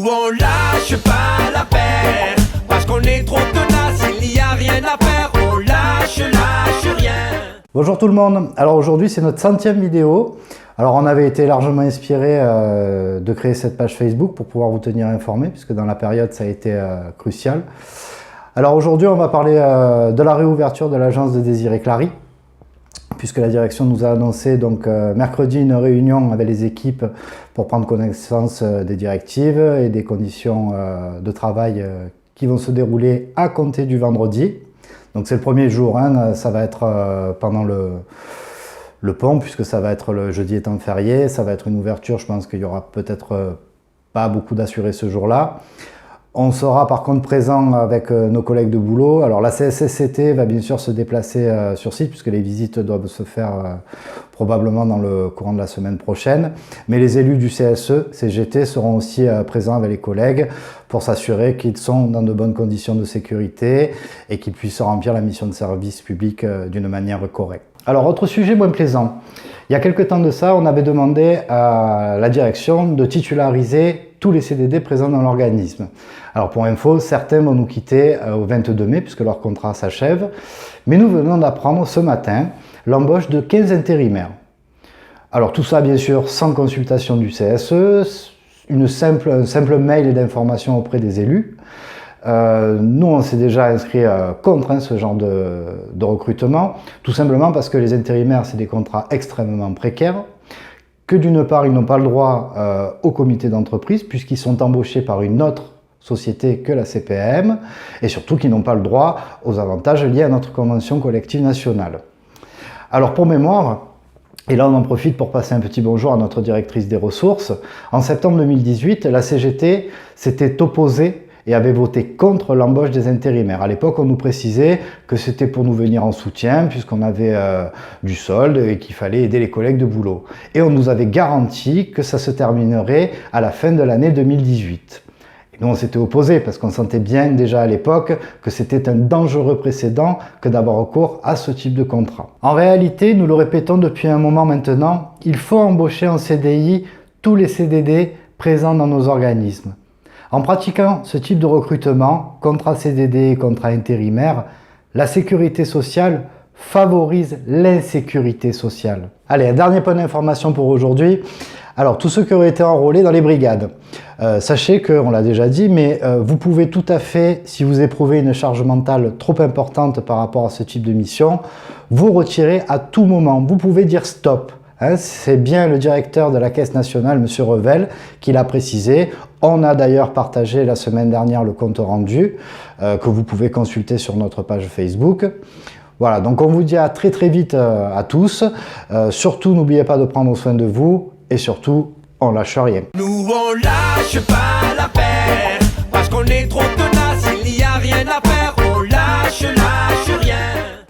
on lâche pas l'affaire, parce qu'on est trop tenace, il n'y a rien à faire, on lâche rien. Bonjour tout le monde, alors aujourd'hui c'est notre 100e vidéo. Alors on avait été largement inspiré de créer cette page Facebook pour pouvoir vous tenir informé, puisque dans la période ça a été crucial. Alors aujourd'hui on va parler de la réouverture de l'agence de Désiré Clary, puisque la direction nous a annoncé donc mercredi une réunion avec les équipes pour prendre connaissance des directives et des conditions de travail qui vont se dérouler à compter du vendredi. Donc c'est le premier jour, hein, ça va être pendant le pont, puisque ça va être le jeudi étant férié, ça va être une ouverture, je pense qu'il y aura peut-être pas beaucoup d'assurés ce jour-là. On sera par contre présent avec nos collègues de boulot. Alors la CSSCT va bien sûr se déplacer sur site, puisque les visites doivent se faire probablement dans le courant de la semaine prochaine. Mais les élus du CSE, CGT seront aussi présents avec les collègues pour s'assurer qu'ils sont dans de bonnes conditions de sécurité et qu'ils puissent remplir la mission de service public d'une manière correcte. Alors autre sujet moins plaisant, il y a quelque temps de ça, on avait demandé à la direction de titulariser tous les CDD présents dans l'organisme. Alors pour info, certains vont nous quitter au 22 mai puisque leur contrat s'achève, mais nous venons d'apprendre ce matin l'embauche de 15 intérimaires. Alors tout ça bien sûr sans consultation du CSE, un simple mail d'information auprès des élus. Nous on s'est déjà inscrit contre ce genre de recrutement, tout simplement parce que les intérimaires c'est des contrats extrêmement précaires, que d'une part ils n'ont pas le droit au comité d'entreprise puisqu'ils sont embauchés par une autre société que la CPAM, et surtout qu'ils n'ont pas le droit aux avantages liés à notre convention collective nationale. Alors pour mémoire, et là on en profite pour passer un petit bonjour à notre directrice des ressources, en septembre 2018 la CGT s'était opposée et avait voté contre l'embauche des intérimaires. À l'époque, on nous précisait que c'était pour nous venir en soutien, puisqu'on avait du solde et qu'il fallait aider les collègues de boulot. Et on nous avait garanti que ça se terminerait à la fin de l'année 2018. Et nous, on s'était opposés, parce qu'on sentait bien déjà à l'époque que c'était un dangereux précédent que d'avoir recours à ce type de contrat. En réalité, nous le répétons depuis un moment maintenant, il faut embaucher en CDI tous les CDD présents dans nos organismes. En pratiquant ce type de recrutement, contrat CDD et contrat intérimaire, la sécurité sociale favorise l'insécurité sociale. Allez, un dernier point d'information pour aujourd'hui. Alors, tous ceux qui auraient été enrôlés dans les brigades, sachez que, on l'a déjà dit, mais vous pouvez tout à fait, si vous éprouvez une charge mentale trop importante par rapport à ce type de mission, vous retirer à tout moment. Vous pouvez dire stop. Hein, c'est bien le directeur de la Caisse nationale, M. Revel, qui l'a précisé. On a d'ailleurs partagé la semaine dernière le compte rendu que vous pouvez consulter sur notre page Facebook. Voilà, donc on vous dit à très vite à tous. Surtout, n'oubliez pas de prendre soin de vous et surtout, on lâche rien. Nous on lâche pas